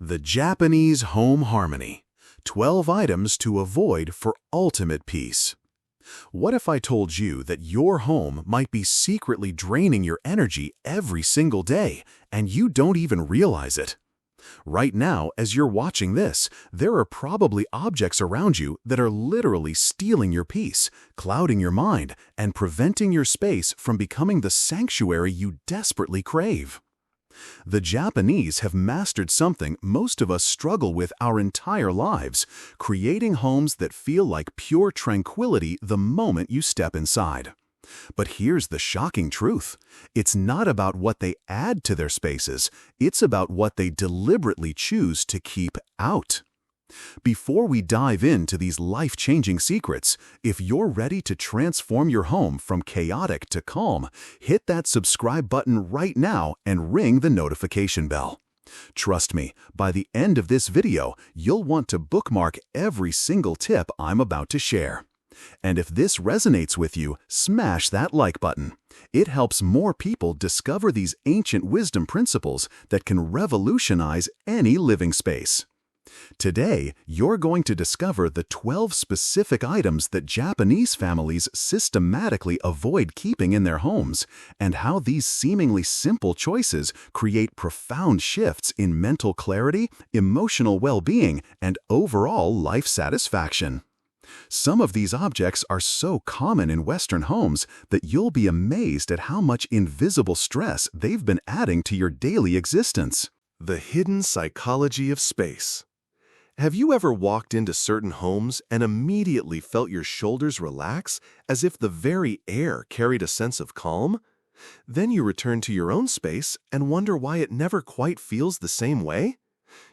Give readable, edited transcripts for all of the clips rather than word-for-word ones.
The Japanese Home Harmony. 12 items to avoid for ultimate peace. What if I told you that your home might be secretly draining your energy every single day, and you don't even realize it? Right now, as you're watching this, there are probably objects around you that are literally stealing your peace, clouding your mind, and preventing your space from becoming the sanctuary you desperately crave. The Japanese have mastered something most of us struggle with our entire lives, creating homes that feel like pure tranquility the moment you step inside. But here's the shocking truth. It's not about what they add to their spaces, it's about what they deliberately choose to keep out. Before we dive into these life-changing secrets, if you're ready to transform your home from chaotic to calm, hit that subscribe button right now and ring the notification bell. Trust me, by the end of this video, you'll want to bookmark every single tip I'm about to share. And if this resonates with you, smash that like button. It helps more people discover these ancient wisdom principles that can revolutionize any living space. Today, you're going to discover the 12 specific items that Japanese families systematically avoid keeping in their homes, and how these seemingly simple choices create profound shifts in mental clarity, emotional well-being, and overall life satisfaction. Some of these objects are so common in Western homes that you'll be amazed at how much invisible stress they've been adding to your daily existence. The hidden psychology of space. Have you ever walked into certain homes and immediately felt your shoulders relax as if the very air carried a sense of calm? Then you return to your own space and wonder why it never quite feels the same way?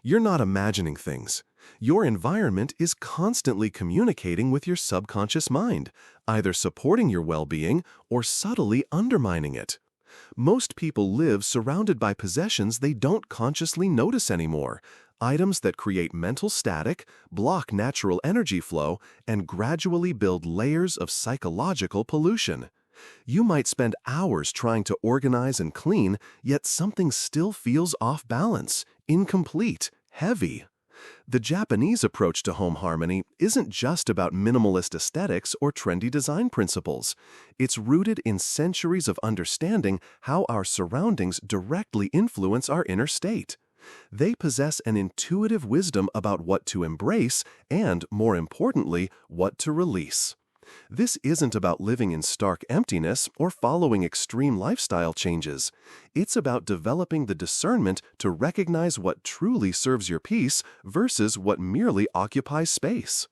You're not imagining things. Your environment is constantly communicating with your subconscious mind, either supporting your well-being or subtly undermining it. Most people live surrounded by possessions they don't consciously notice anymore. Items that create mental static, block natural energy flow, and gradually build layers of psychological pollution. You might spend hours trying to organize and clean, yet something still feels off balance, incomplete, heavy. The Japanese approach to home harmony isn't just about minimalist aesthetics or trendy design principles. It's rooted in centuries of understanding how our surroundings directly influence our inner state. They possess an intuitive wisdom about what to embrace and, more importantly, what to release. This isn't about living in stark emptiness or following extreme lifestyle changes. It's about developing the discernment to recognize what truly serves your peace versus what merely occupies space.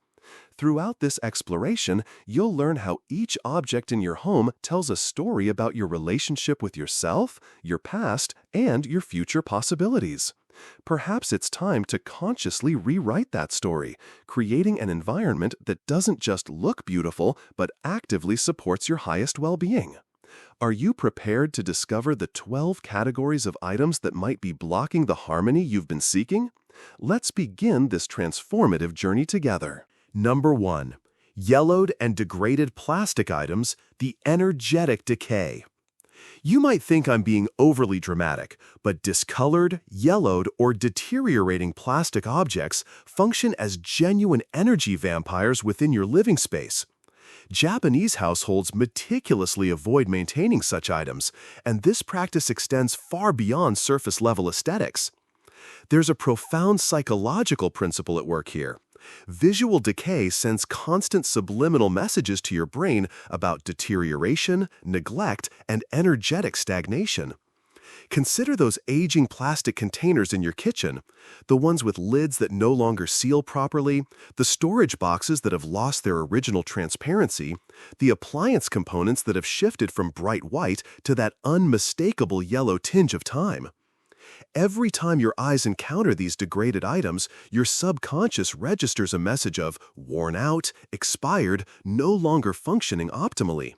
Throughout this exploration, you'll learn how each object in your home tells a story about your relationship with yourself, your past, and your future possibilities. Perhaps it's time to consciously rewrite that story, creating an environment that doesn't just look beautiful, but actively supports your highest well-being. Are you prepared to discover the 12 categories of items that might be blocking the harmony you've been seeking? Let's begin this transformative journey together. Number 1. Yellowed and degraded plastic items, the energetic decay. You might think I'm being overly dramatic, but discolored, yellowed, or deteriorating plastic objects function as genuine energy vampires within your living space. Japanese households meticulously avoid maintaining such items, and this practice extends far beyond surface-level aesthetics. There's a profound psychological principle at work here. Visual decay sends constant subliminal messages to your brain about deterioration, neglect, and energetic stagnation. Consider those aging plastic containers in your kitchen, the ones with lids that no longer seal properly, the storage boxes that have lost their original transparency, the appliance components that have shifted from bright white to that unmistakable yellow tinge of time. Every time your eyes encounter these degraded items, your subconscious registers a message of worn out, expired, no longer functioning optimally.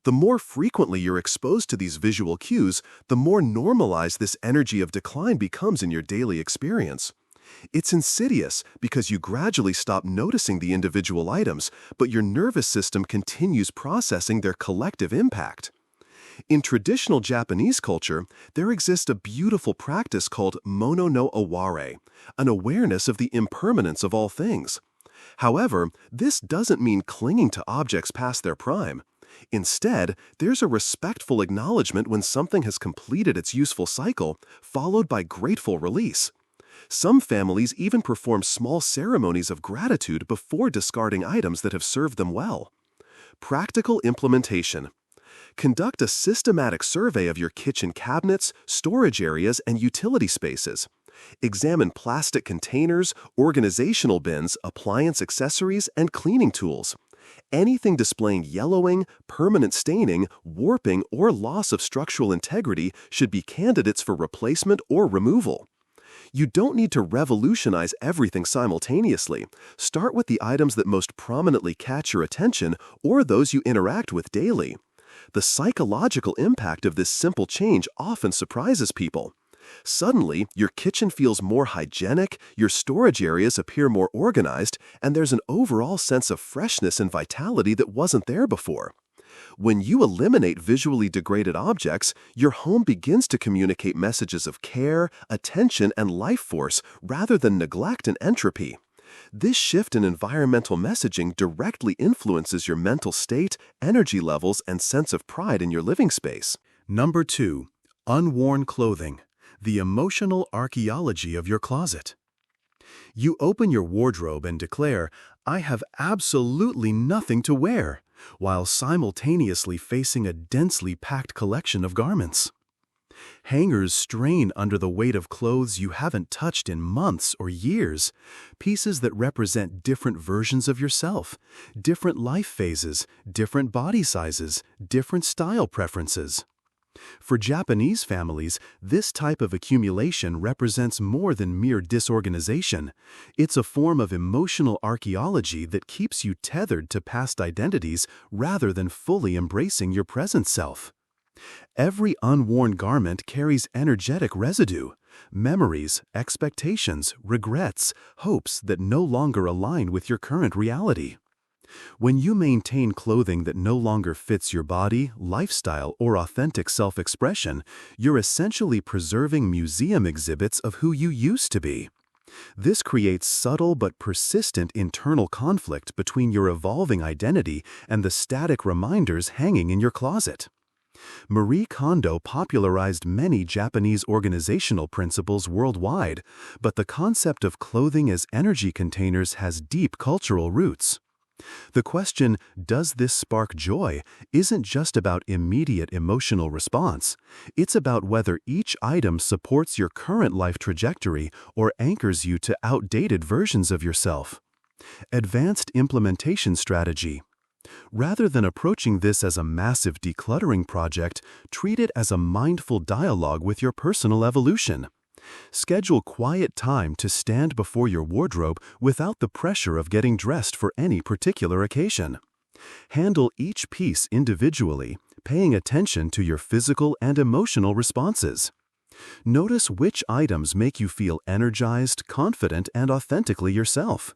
The more frequently you're exposed to these visual cues, the more normalized this energy of decline becomes in your daily experience. It's insidious because you gradually stop noticing the individual items, but your nervous system continues processing their collective impact. In traditional Japanese culture, there exists a beautiful practice called mono no aware, an awareness of the impermanence of all things. However, this doesn't mean clinging to objects past their prime. Instead, there's a respectful acknowledgement when something has completed its useful cycle, followed by grateful release. Some families even perform small ceremonies of gratitude before discarding items that have served them well. Practical implementation. Conduct a systematic survey of your kitchen cabinets, storage areas, and utility spaces. Examine plastic containers, organizational bins, appliance accessories, and cleaning tools. Anything displaying yellowing, permanent staining, warping, or loss of structural integrity should be candidates for replacement or removal. You don't need to revolutionize everything simultaneously. Start with the items that most prominently catch your attention or those you interact with daily. The psychological impact of this simple change often surprises people. Suddenly, your kitchen feels more hygienic, your storage areas appear more organized, and there's an overall sense of freshness and vitality that wasn't there before. When you eliminate visually degraded objects, your home begins to communicate messages of care, attention, and life force rather than neglect and entropy. This shift in environmental messaging directly influences your mental state, energy levels, and sense of pride in your living space. Number 2. Unworn clothing. The emotional archaeology of your closet. You open your wardrobe and declare, "I have absolutely nothing to wear," while simultaneously facing a densely packed collection of garments. Hangers strain under the weight of clothes you haven't touched in months or years, pieces that represent different versions of yourself, different life phases, different body sizes, different style preferences. For Japanese families, this type of accumulation represents more than mere disorganization. It's a form of emotional archaeology that keeps you tethered to past identities rather than fully embracing your present self. Every unworn garment carries energetic residue, memories, expectations, regrets, hopes that no longer align with your current reality. When you maintain clothing that no longer fits your body, lifestyle, or authentic self-expression, you're essentially preserving museum exhibits of who you used to be. This creates subtle but persistent internal conflict between your evolving identity and the static reminders hanging in your closet. Marie Kondo popularized many Japanese organizational principles worldwide, but the concept of clothing as energy containers has deep cultural roots. The question, "Does this spark joy?" isn't just about immediate emotional response. It's about whether each item supports your current life trajectory or anchors you to outdated versions of yourself. Advanced implementation strategy. Rather than approaching this as a massive decluttering project, treat it as a mindful dialogue with your personal evolution. Schedule quiet time to stand before your wardrobe without the pressure of getting dressed for any particular occasion. Handle each piece individually, paying attention to your physical and emotional responses. Notice which items make you feel energized, confident, and authentically yourself.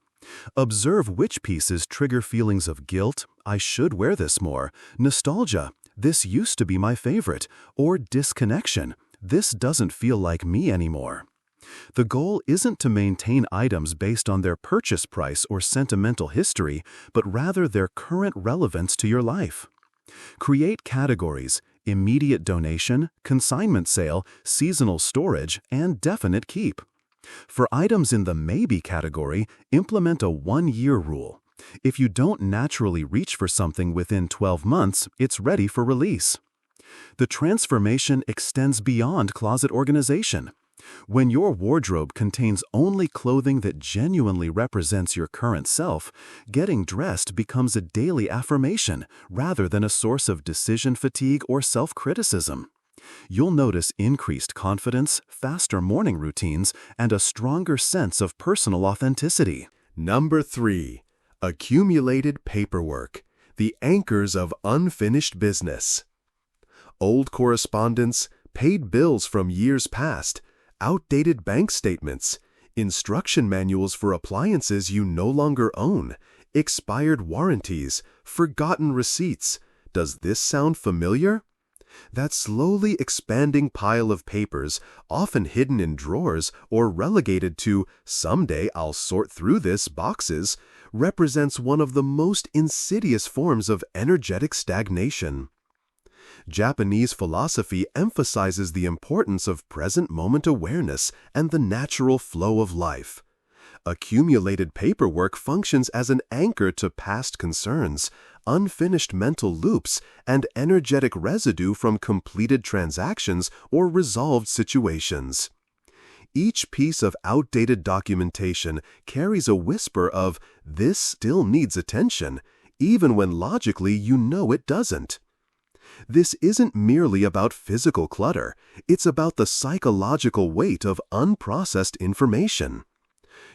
Observe which pieces trigger feelings of guilt, "I should wear this more," nostalgia, "This used to be my favorite," or disconnection, "This doesn't feel like me anymore." The goal isn't to maintain items based on their purchase price or sentimental history, but rather their current relevance to your life. Create categories: immediate donation, consignment sale, seasonal storage, and definite keep. For items in the maybe category, implement a one-year rule. If you don't naturally reach for something within 12 months, it's ready for release. The transformation extends beyond closet organization. When your wardrobe contains only clothing that genuinely represents your current self, getting dressed becomes a daily affirmation rather than a source of decision fatigue or self-criticism. You'll notice increased confidence, faster morning routines, and a stronger sense of personal authenticity. Number 3. Accumulated paperwork. The anchors of unfinished business. Old correspondence, paid bills from years past, outdated bank statements, instruction manuals for appliances you no longer own, expired warranties, forgotten receipts. Does this sound familiar? That slowly expanding pile of papers, often hidden in drawers or relegated to "someday I'll sort through this" boxes, represents one of the most insidious forms of energetic stagnation. Japanese philosophy emphasizes the importance of present moment awareness and the natural flow of life. Accumulated paperwork functions as an anchor to past concerns, unfinished mental loops, and energetic residue from completed transactions or resolved situations. Each piece of outdated documentation carries a whisper of "this still needs attention," even when logically you know it doesn't. This isn't merely about physical clutter, it's about the psychological weight of unprocessed information.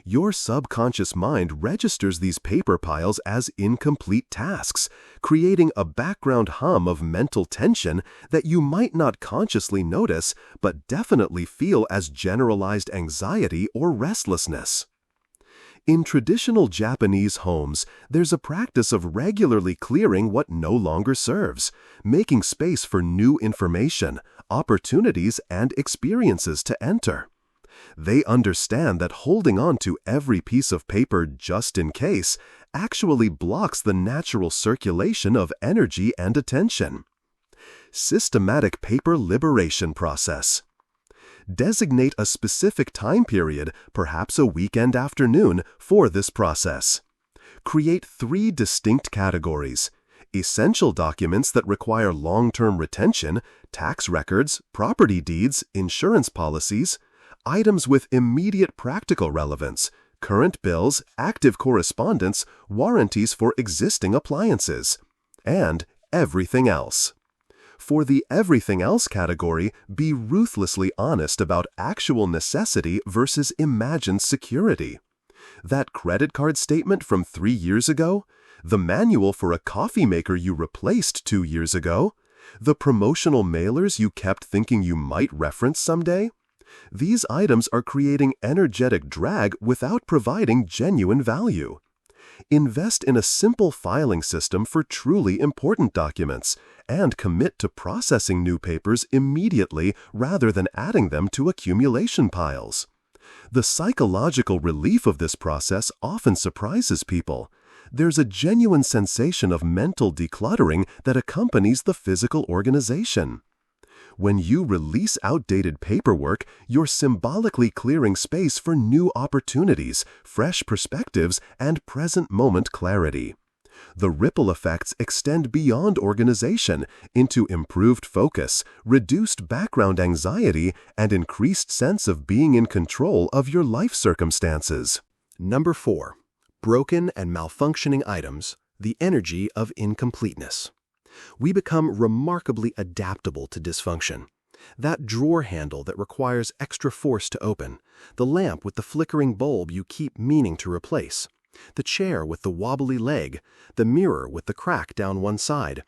Your subconscious mind registers these paper piles as incomplete tasks, creating a background hum of mental tension that you might not consciously notice but definitely feel as generalized anxiety or restlessness. In traditional Japanese homes, there's a practice of regularly clearing what no longer serves, making space for new information, opportunities, and experiences to enter. They understand that holding on to every piece of paper just in case actually blocks the natural circulation of energy and attention. Systematic paper liberation process. Designate a specific time period, perhaps a weekend afternoon, for this process. Create 3 distinct categories: essential documents that require long-term retention, tax records, property deeds, insurance policies; items with immediate practical relevance, current bills, active correspondence, warranties for existing appliances; and everything else. For the everything else category, be ruthlessly honest about actual necessity versus imagined security. That credit card statement from 3 years ago? The manual for a coffee maker you replaced 2 years ago? The promotional mailers you kept thinking you might reference someday? These items are creating energetic drag without providing genuine value. Invest in a simple filing system for truly important documents, and commit to processing new papers immediately rather than adding them to accumulation piles. The psychological relief of this process often surprises people. There's a genuine sensation of mental decluttering that accompanies the physical organization. When you release outdated paperwork, you're symbolically clearing space for new opportunities, fresh perspectives, and present moment clarity. The ripple effects extend beyond organization into improved focus, reduced background anxiety, and increased sense of being in control of your life circumstances. Number 4. Broken and malfunctioning items, the energy of incompleteness. We become remarkably adaptable to dysfunction. That drawer handle that requires extra force to open, the lamp with the flickering bulb you keep meaning to replace, the chair with the wobbly leg, the mirror with the crack down one side.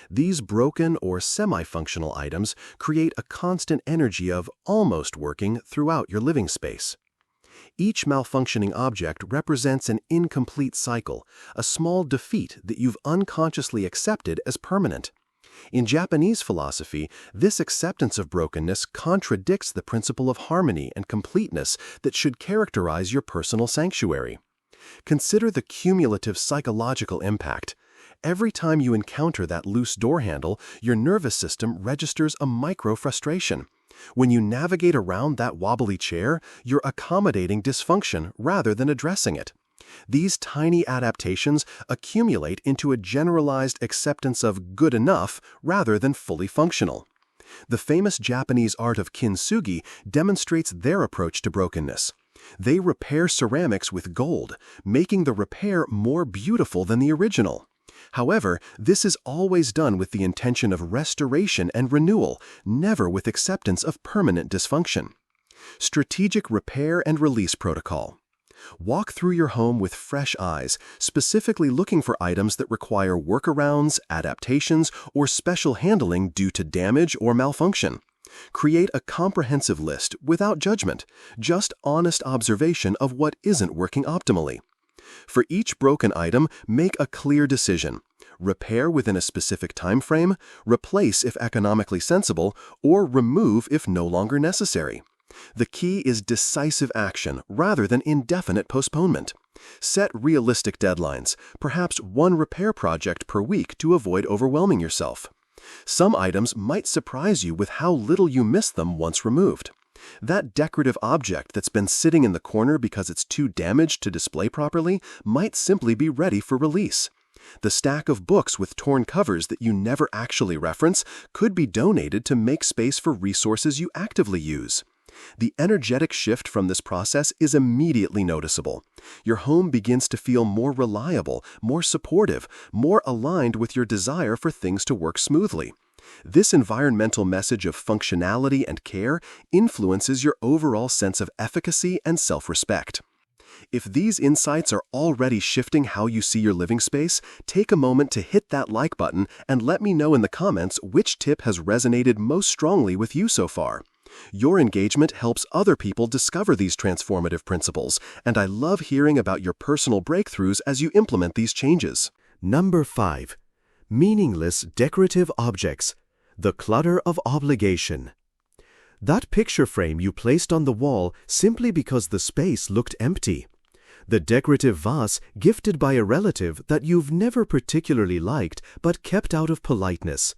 These broken or semi-functional items create a constant energy of almost working throughout your living space. Each malfunctioning object represents an incomplete cycle, a small defeat that you've unconsciously accepted as permanent. In Japanese philosophy, this acceptance of brokenness contradicts the principle of harmony and completeness that should characterize your personal sanctuary. Consider the cumulative psychological impact. Every time you encounter that loose door handle, your nervous system registers a micro-frustration. When you navigate around that wobbly chair, you're accommodating dysfunction rather than addressing it. These tiny adaptations accumulate into a generalized acceptance of good enough rather than fully functional. The famous Japanese art of kintsugi demonstrates their approach to brokenness. They repair ceramics with gold, making the repair more beautiful than the original. However, this is always done with the intention of restoration and renewal, never with acceptance of permanent dysfunction. Strategic repair and release protocol. Walk through your home with fresh eyes, specifically looking for items that require workarounds, adaptations, or special handling due to damage or malfunction. Create a comprehensive list without judgment, just honest observation of what isn't working optimally. For each broken item, make a clear decision. repair within a specific time frame, replace if economically sensible, or remove if no longer necessary. The key is decisive action rather than indefinite postponement. Set realistic deadlines, perhaps one repair project per week to avoid overwhelming yourself. Some items might surprise you with how little you miss them once removed. That decorative object that's been sitting in the corner because it's too damaged to display properly might simply be ready for release. The stack of books with torn covers that you never actually reference could be donated to make space for resources you actively use. The energetic shift from this process is immediately noticeable. Your home begins to feel more reliable, more supportive, more aligned with your desire for things to work smoothly. This environmental message of functionality and care influences your overall sense of efficacy and self-respect. If these insights are already shifting how you see your living space, take a moment to hit that like button and let me know in the comments which tip has resonated most strongly with you so far. Your engagement helps other people discover these transformative principles, and I love hearing about your personal breakthroughs as you implement these changes. Number 5. Meaningless decorative objects. The clutter of obligation. That picture frame you placed on the wall simply because the space looked empty. The decorative vase gifted by a relative that you've never particularly liked but kept out of politeness.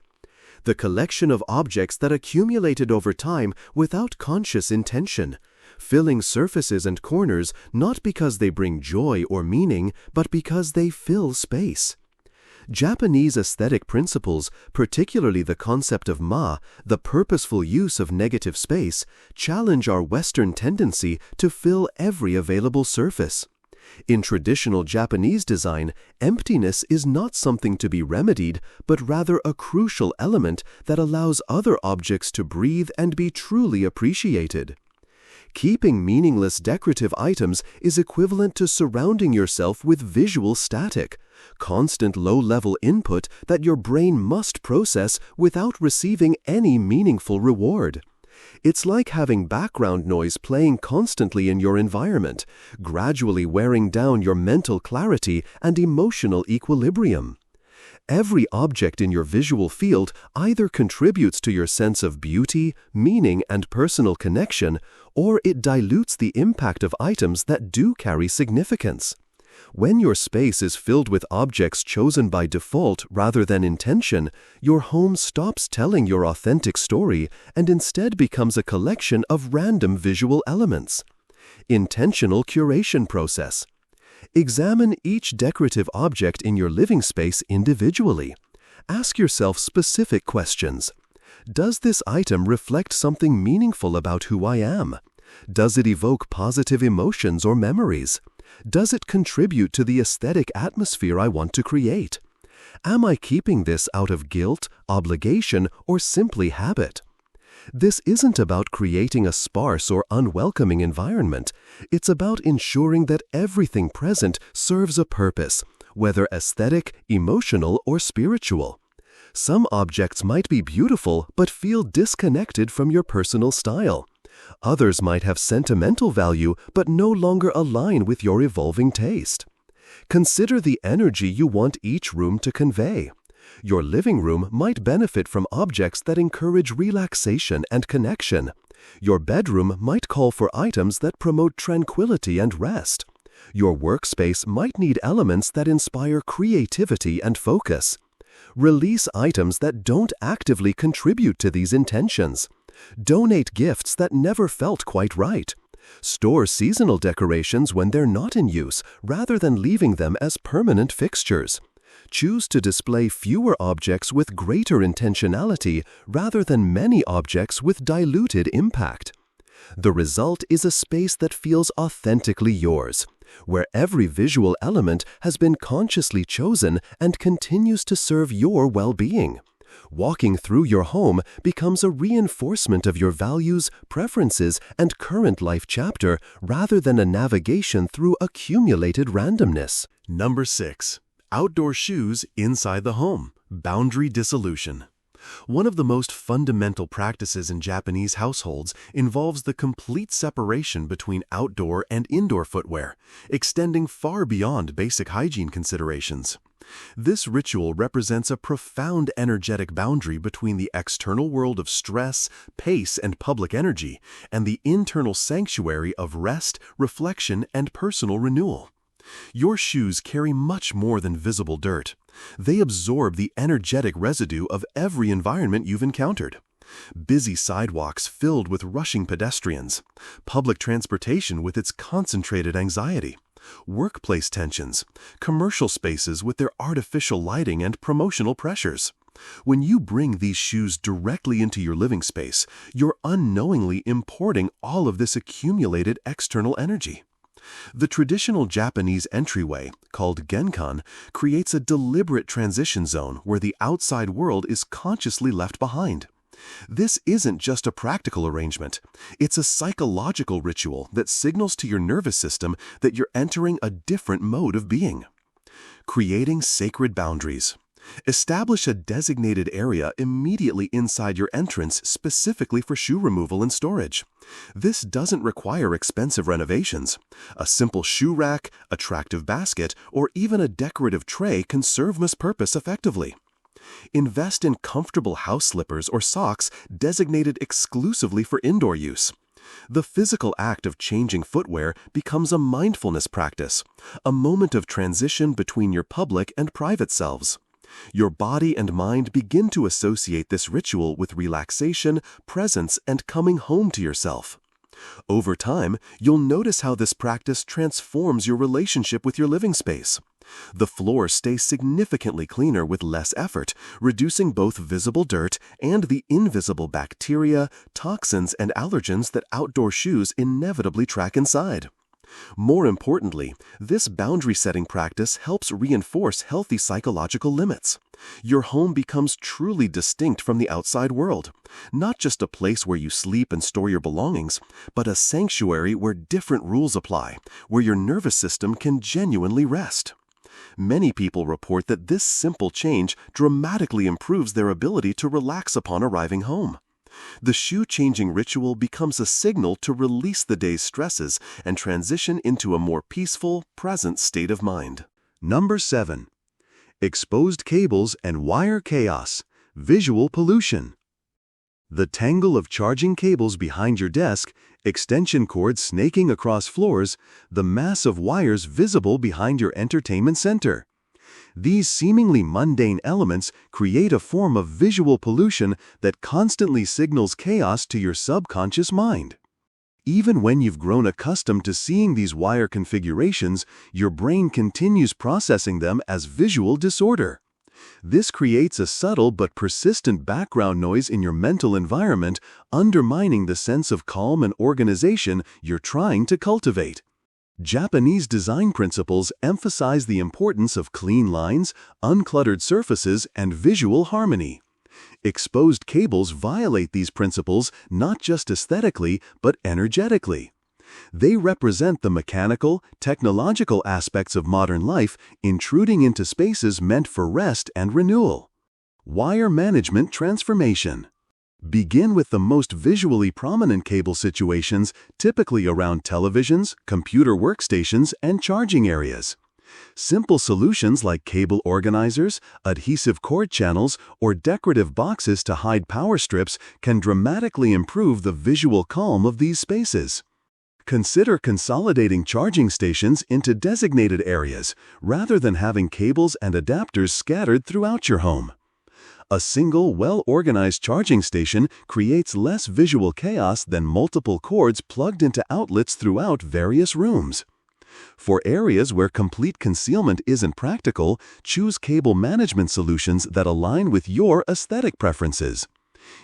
The collection of objects that accumulated over time without conscious intention, filling surfaces and corners not because they bring joy or meaning, but because they fill space. Japanese aesthetic principles, particularly the concept of the purposeful use of negative space, challenge our Western tendency to fill every available surface. In traditional Japanese design, emptiness is not something to be remedied, but rather a crucial element that allows other objects to breathe and be truly appreciated. Keeping meaningless decorative items is equivalent to surrounding yourself with visual static, constant low-level input that your brain must process without receiving any meaningful reward. It's like having background noise playing constantly in your environment, gradually wearing down your mental clarity and emotional equilibrium. Every object in your visual field either contributes to your sense of beauty, meaning, and personal connection, or it dilutes the impact of items that do carry significance. When your space is filled with objects chosen by default rather than intention, your home stops telling your authentic story and instead becomes a collection of random visual elements. Intentional curation process. Examine each decorative object in your living space individually. Ask yourself specific questions. Does this item reflect something meaningful about who I am? Does it evoke positive emotions or memories? Does it contribute to the aesthetic atmosphere I want to create? Am I keeping this out of guilt, obligation, or simply habit? This isn't about creating a sparse or unwelcoming environment. It's about ensuring that everything present serves a purpose, whether aesthetic, emotional, or spiritual. Some objects might be beautiful but feel disconnected from your personal style. Others might have sentimental value but no longer align with your evolving taste. Consider the energy you want each room to convey. Your living room might benefit from objects that encourage relaxation and connection. Your bedroom might call for items that promote tranquility and rest. Your workspace might need elements that inspire creativity and focus. Release items that don't actively contribute to these intentions. Donate gifts that never felt quite right. Store seasonal decorations when they're not in use, rather than leaving them as permanent fixtures. Choose to display fewer objects with greater intentionality rather than many objects with diluted impact. The result is a space that feels authentically yours, where every visual element has been consciously chosen and continues to serve your well-being. Walking through your home becomes a reinforcement of your values, preferences, and current life chapter rather than a navigation through accumulated randomness. Number 6. Outdoor shoes inside the home. Boundary dissolution. One of the most fundamental practices in Japanese households involves the complete separation between outdoor and indoor footwear, extending far beyond basic hygiene considerations. This ritual represents a profound energetic boundary between the external world of stress, pace, and public energy, and the internal sanctuary of rest, reflection, and personal renewal. Your shoes carry much more than visible dirt. They absorb the energetic residue of every environment you've encountered. Busy sidewalks filled with rushing pedestrians, public transportation with its concentrated anxiety, workplace tensions, commercial spaces with their artificial lighting and promotional pressures. When you bring these shoes directly into your living space, you're unknowingly importing all of this accumulated external energy. The traditional Japanese entryway, called genkan, creates a deliberate transition zone where the outside world is consciously left behind. This isn't just a practical arrangement. It's a psychological ritual that signals to your nervous system that you're entering a different mode of being. Creating sacred boundaries. Establish a designated area immediately inside your entrance specifically for shoe removal and storage. This doesn't require expensive renovations. A simple shoe rack, attractive basket, or even a decorative tray can serve this purpose effectively. Invest in comfortable house slippers or socks designated exclusively for indoor use. The physical act of changing footwear becomes a mindfulness practice, a moment of transition between your public and private selves. Your body and mind begin to associate this ritual with relaxation, presence, and coming home to yourself. Over time, you'll notice how this practice transforms your relationship with your living space. The floor stays significantly cleaner with less effort, reducing both visible dirt and the invisible bacteria, toxins, and allergens that outdoor shoes inevitably track inside. More importantly, this boundary-setting practice helps reinforce healthy psychological limits. Your home becomes truly distinct from the outside world, not just a place where you sleep and store your belongings, but a sanctuary where different rules apply, where your nervous system can genuinely rest. Many people report that this simple change dramatically improves their ability to relax upon arriving home. The shoe-changing ritual becomes a signal to release the day's stresses and transition into a more peaceful, present state of mind. Number 7. Exposed cables and wire chaos. Visual pollution. The tangle of charging cables behind your desk, extension cords snaking across floors, the mass of wires visible behind your entertainment center. These seemingly mundane elements create a form of visual pollution that constantly signals chaos to your subconscious mind. Even when you've grown accustomed to seeing these wire configurations, your brain continues processing them as visual disorder. This creates a subtle but persistent background noise in your mental environment, undermining the sense of calm and organization you're trying to cultivate. Japanese design principles emphasize the importance of clean lines, uncluttered surfaces, and visual harmony. Exposed cables violate these principles not just aesthetically, but energetically. They represent the mechanical, technological aspects of modern life intruding into spaces meant for rest and renewal. Wire management transformation. Begin with the most visually prominent cable situations, typically around televisions, computer workstations, and charging areas. Simple solutions like cable organizers, adhesive cord channels, or decorative boxes to hide power strips can dramatically improve the visual calm of these spaces. Consider consolidating charging stations into designated areas, rather than having cables and adapters scattered throughout your home. A single, well-organized charging station creates less visual chaos than multiple cords plugged into outlets throughout various rooms. For areas where complete concealment isn't practical, choose cable management solutions that align with your aesthetic preferences.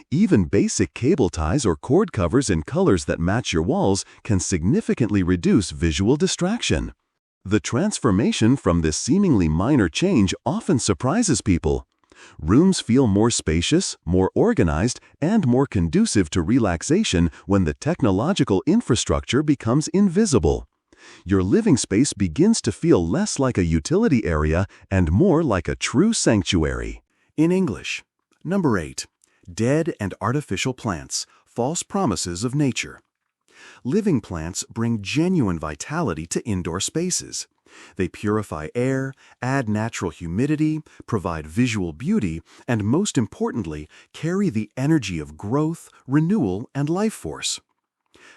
Even basic cable ties or cord covers in colors that match your walls can significantly reduce visual distraction. The transformation from this seemingly minor change often surprises people. Rooms feel more spacious, more organized, and more conducive to relaxation when the technological infrastructure becomes invisible. Your living space begins to feel less like a utility area and more like a true sanctuary. In English, Number 8. Dead and artificial plants, false promises of nature. Living plants bring genuine vitality to indoor spaces. They purify air, add natural humidity, provide visual beauty, and most importantly, carry the energy of growth, renewal, and life force.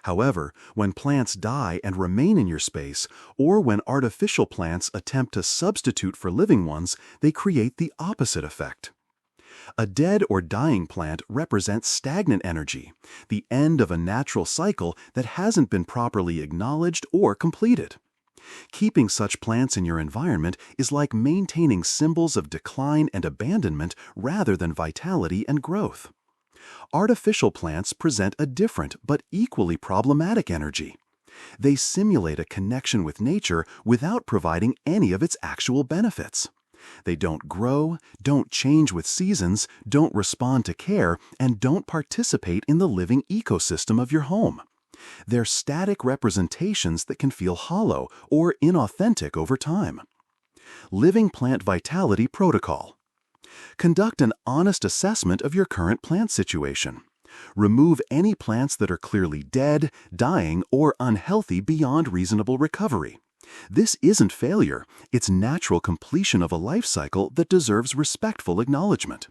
However, when plants die and remain in your space, or when artificial plants attempt to substitute for living ones, they create the opposite effect. A dead or dying plant represents stagnant energy, the end of a natural cycle that hasn't been properly acknowledged or completed. Keeping such plants in your environment is like maintaining symbols of decline and abandonment rather than vitality and growth. Artificial plants present a different but equally problematic energy. They simulate a connection with nature without providing any of its actual benefits. They don't grow, don't change with seasons, don't respond to care, and don't participate in the living ecosystem of your home. They're static representations that can feel hollow or inauthentic over time. Living Plant Vitality Protocol. Conduct an honest assessment of your current plant situation. Remove any plants that are clearly dead, dying, or unhealthy beyond reasonable recovery. This isn't failure, it's natural completion of a life cycle that deserves respectful acknowledgement.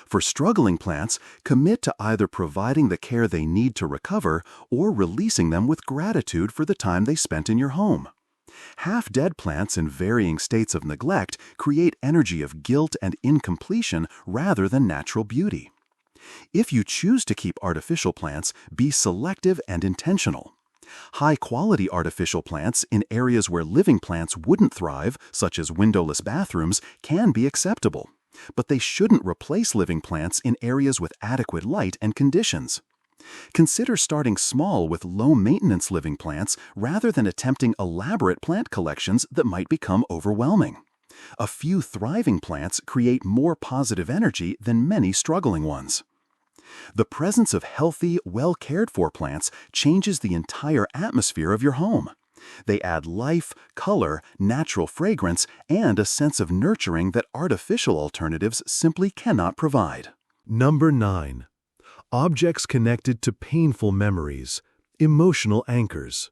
For struggling plants, commit to either providing the care they need to recover or releasing them with gratitude for the time they spent in your home. Half-dead plants in varying states of neglect create energy of guilt and incompletion rather than natural beauty. If you choose to keep artificial plants, be selective and intentional. High-quality artificial plants in areas where living plants wouldn't thrive, such as windowless bathrooms, can be acceptable. But they shouldn't replace living plants in areas with adequate light and conditions. Consider starting small with low-maintenance living plants rather than attempting elaborate plant collections that might become overwhelming. A few thriving plants create more positive energy than many struggling ones. The presence of healthy, well-cared-for plants changes the entire atmosphere of your home. They add life, color, natural fragrance, and a sense of nurturing that artificial alternatives simply cannot provide. Number 9. Objects connected to painful memories, emotional anchors.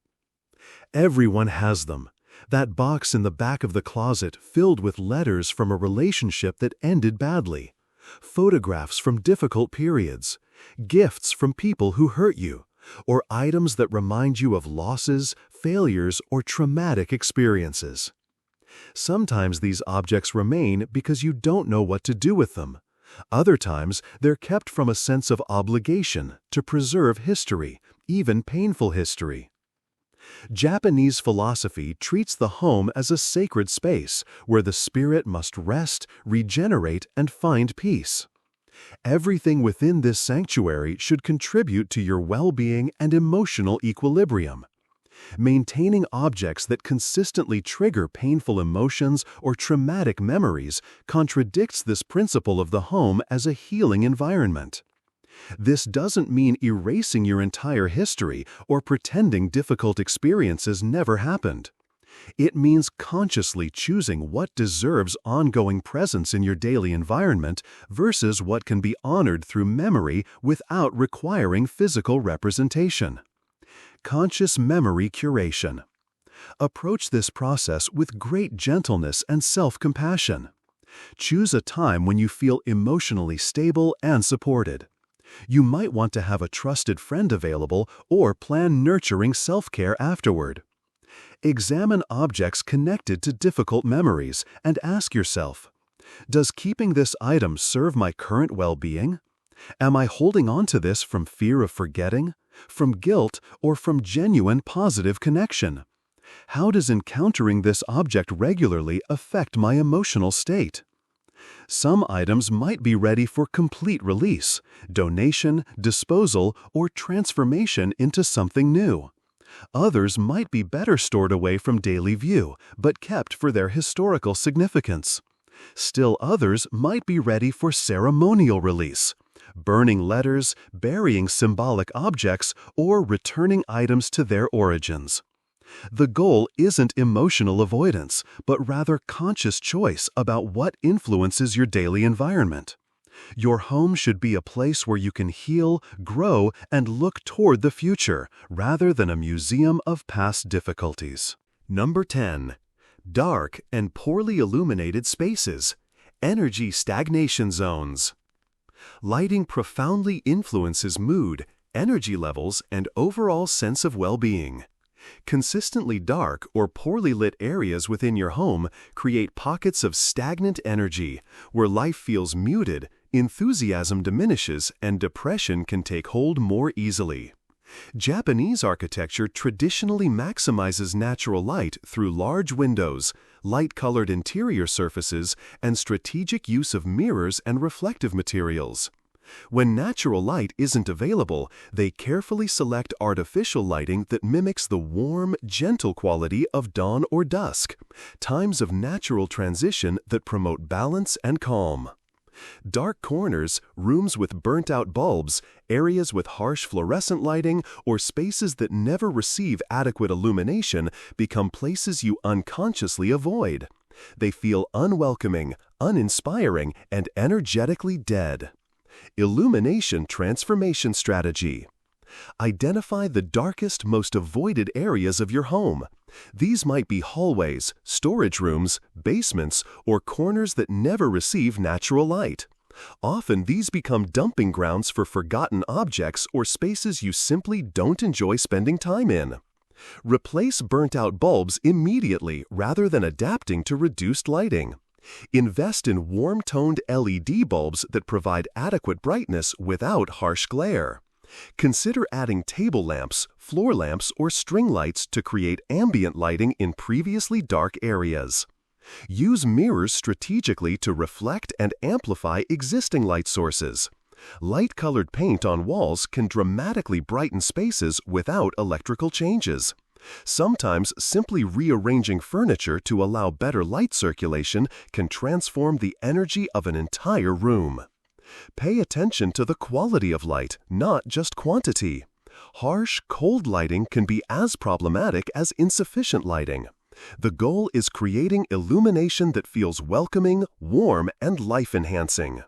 Everyone has them. That box in the back of the closet filled with letters from a relationship that ended badly, photographs from difficult periods, gifts from people who hurt you, or items that remind you of losses, failures, or traumatic experiences. Sometimes these objects remain because you don't know what to do with them. Other times, they're kept from a sense of obligation to preserve history, even painful history. Japanese philosophy treats the home as a sacred space where the spirit must rest, regenerate, and find peace. Everything within this sanctuary should contribute to your well-being and emotional equilibrium. Maintaining objects that consistently trigger painful emotions or traumatic memories contradicts this principle of the home as a healing environment. This doesn't mean erasing your entire history or pretending difficult experiences never happened. It means consciously choosing what deserves ongoing presence in your daily environment versus what can be honored through memory without requiring physical representation. Conscious memory curation. Approach this process with great gentleness and self-compassion. Choose a time when you feel emotionally stable and supported. You might want to have a trusted friend available or plan nurturing self-care afterward. Examine objects connected to difficult memories and ask yourself, does keeping this item serve my current well-being? Am I holding on to this from fear of forgetting, from guilt, or from genuine positive connection? How does encountering this object regularly affect my emotional state? Some items might be ready for complete release, donation, disposal, or transformation into something new. Others might be better stored away from daily view, but kept for their historical significance. Still others might be ready for ceremonial release, burning letters, burying symbolic objects, or returning items to their origins. The goal isn't emotional avoidance, but rather conscious choice about what influences your daily environment. Your home should be a place where you can heal, grow, and look toward the future, rather than a museum of past difficulties. Number 10. Dark and poorly illuminated spaces. Energy stagnation zones. Lighting profoundly influences mood, energy levels, and overall sense of well-being. Consistently dark or poorly lit areas within your home create pockets of stagnant energy, where life feels muted, enthusiasm diminishes, and depression can take hold more easily. Japanese architecture traditionally maximizes natural light through large windows, light-colored interior surfaces, and strategic use of mirrors and reflective materials. When natural light isn't available, they carefully select artificial lighting that mimics the warm, gentle quality of dawn or dusk, times of natural transition that promote balance and calm. Dark corners, rooms with burnt-out bulbs, areas with harsh fluorescent lighting, or spaces that never receive adequate illumination become places you unconsciously avoid. They feel unwelcoming, uninspiring, and energetically dead. Illumination Transformation Strategy. Identify the darkest, most avoided areas of your home. These might be hallways, storage rooms, basements, or corners that never receive natural light. Often these become dumping grounds for forgotten objects or spaces you simply don't enjoy spending time in. Replace burnt-out bulbs immediately rather than adapting to reduced lighting. Invest in warm-toned LED bulbs that provide adequate brightness without harsh glare. Consider adding table lamps, floor lamps, or string lights to create ambient lighting in previously dark areas. Use mirrors strategically to reflect and amplify existing light sources. Light-colored paint on walls can dramatically brighten spaces without electrical changes. Sometimes simply rearranging furniture to allow better light circulation can transform the energy of an entire room. Pay attention to the quality of light, not just quantity. Harsh, cold lighting can be as problematic as insufficient lighting. The goal is creating illumination that feels welcoming, warm, and life-enhancing.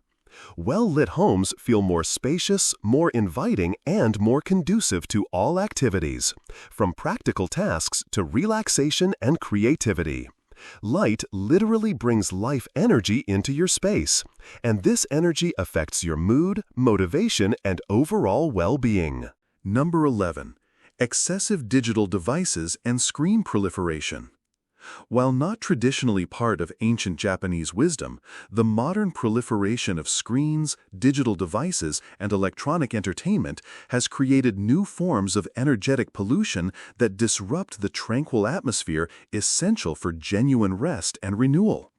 Well-lit homes feel more spacious, more inviting, and more conducive to all activities, from practical tasks to relaxation and creativity. Light literally brings life energy into your space, and this energy affects your mood, motivation, and overall well-being. Number 11. Excessive digital devices and screen proliferation. While not traditionally part of ancient Japanese wisdom, the modern proliferation of screens, digital devices, and electronic entertainment has created new forms of energetic pollution that disrupt the tranquil atmosphere essential for genuine rest and renewal.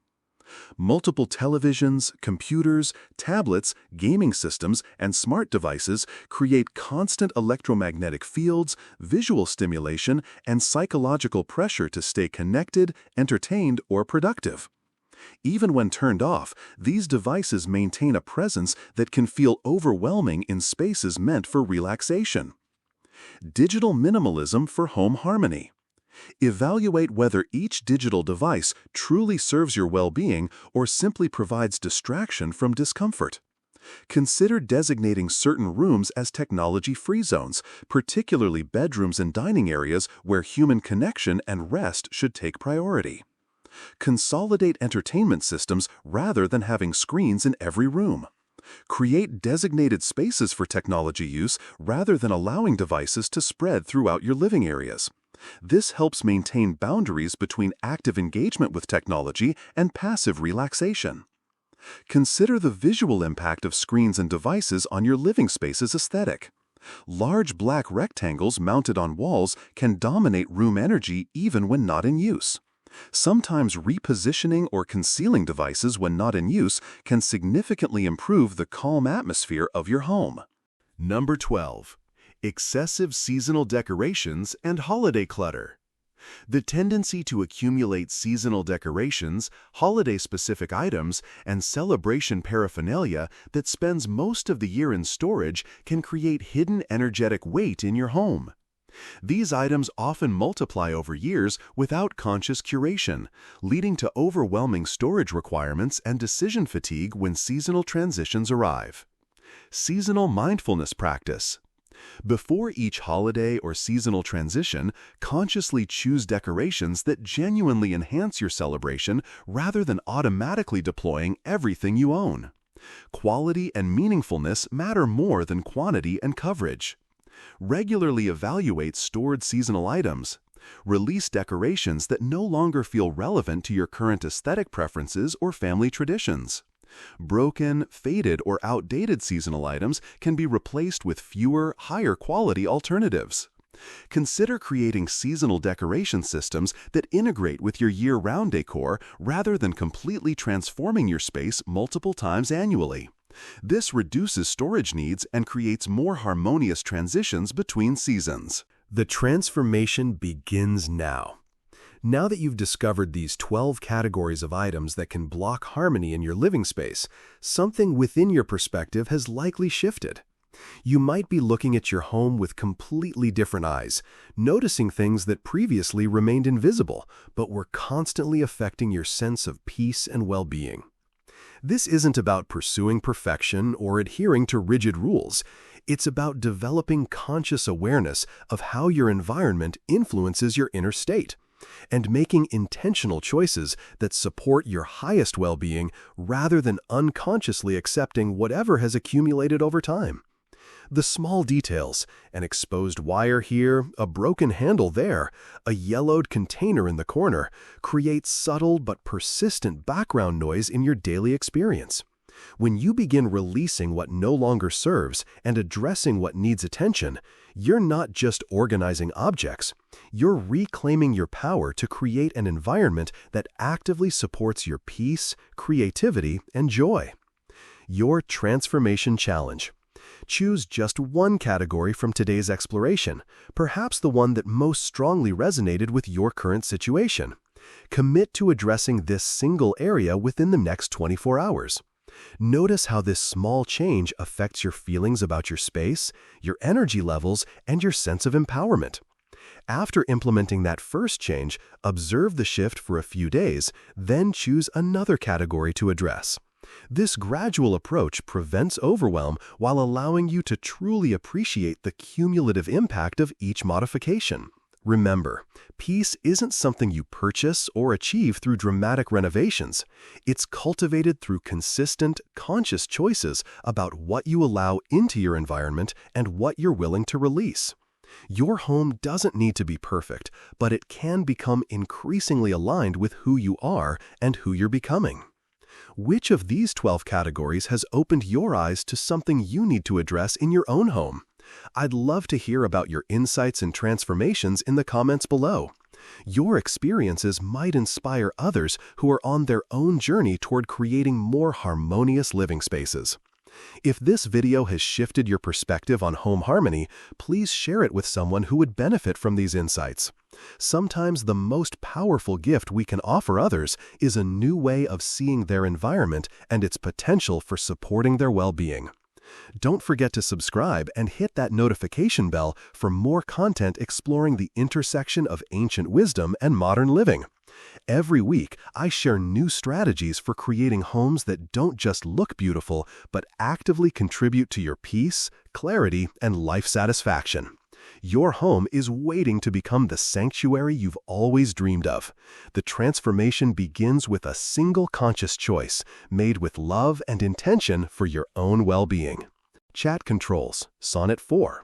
Multiple televisions, computers, tablets, gaming systems, and smart devices create constant electromagnetic fields, visual stimulation, and psychological pressure to stay connected, entertained, or productive. Even when turned off, these devices maintain a presence that can feel overwhelming in spaces meant for relaxation. Digital minimalism for home harmony. Evaluate whether each digital device truly serves your well-being or simply provides distraction from discomfort. Consider designating certain rooms as technology-free zones, particularly bedrooms and dining areas where human connection and rest should take priority. Consolidate entertainment systems rather than having screens in every room. Create designated spaces for technology use rather than allowing devices to spread throughout your living areas. This helps maintain boundaries between active engagement with technology and passive relaxation. Consider the visual impact of screens and devices on your living space's aesthetic. Large black rectangles mounted on walls can dominate room energy even when not in use. Sometimes repositioning or concealing devices when not in use can significantly improve the calm atmosphere of your home. Number 12. Excessive seasonal decorations and holiday clutter. The tendency to accumulate seasonal decorations, holiday-specific items, and celebration paraphernalia that spends most of the year in storage can create hidden energetic weight in your home. These items often multiply over years without conscious curation, leading to overwhelming storage requirements and decision fatigue when seasonal transitions arrive. Seasonal mindfulness practice. Before each holiday or seasonal transition, consciously choose decorations that genuinely enhance your celebration rather than automatically deploying everything you own. Quality and meaningfulness matter more than quantity and coverage. Regularly evaluate stored seasonal items. Release decorations that no longer feel relevant to your current aesthetic preferences or family traditions. Broken, faded, or outdated seasonal items can be replaced with fewer, higher-quality alternatives. Consider creating seasonal decoration systems that integrate with your year-round decor rather than completely transforming your space multiple times annually. This reduces storage needs and creates more harmonious transitions between seasons. The transformation begins now. Now that you've discovered these 12 categories of items that can block harmony in your living space, something within your perspective has likely shifted. You might be looking at your home with completely different eyes, noticing things that previously remained invisible, but were constantly affecting your sense of peace and well-being. This isn't about pursuing perfection or adhering to rigid rules. It's about developing conscious awareness of how your environment influences your inner state, and making intentional choices that support your highest well-being rather than unconsciously accepting whatever has accumulated over time. The small details, an exposed wire here, a broken handle there, a yellowed container in the corner, create subtle but persistent background noise in your daily experience. When you begin releasing what no longer serves and addressing what needs attention, you're not just organizing objects. You're reclaiming your power to create an environment that actively supports your peace, creativity, and joy. Your Transformation Challenge. Choose just one category from today's exploration, perhaps the one that most strongly resonated with your current situation. Commit to addressing this single area within the next 24 hours. Notice how this small change affects your feelings about your space, your energy levels, and your sense of empowerment. After implementing that first change, observe the shift for a few days, then choose another category to address. This gradual approach prevents overwhelm while allowing you to truly appreciate the cumulative impact of each modification. Remember, peace isn't something you purchase or achieve through dramatic renovations. It's cultivated through consistent, conscious choices about what you allow into your environment and what you're willing to release. Your home doesn't need to be perfect, but it can become increasingly aligned with who you are and who you're becoming. Which of these 12 categories has opened your eyes to something you need to address in your own home? I'd love to hear about your insights and transformations in the comments below. Your experiences might inspire others who are on their own journey toward creating more harmonious living spaces. If this video has shifted your perspective on home harmony, please share it with someone who would benefit from these insights. Sometimes the most powerful gift we can offer others is a new way of seeing their environment and its potential for supporting their well-being. Don't forget to subscribe and hit that notification bell for more content exploring the intersection of ancient wisdom and modern living. Every week, I share new strategies for creating homes that don't just look beautiful, but actively contribute to your peace, clarity, and life satisfaction. Your home is waiting to become the sanctuary you've always dreamed of. The transformation begins with a single conscious choice, made with love and intention for your own well-being. Chat controls, Sonnet 4.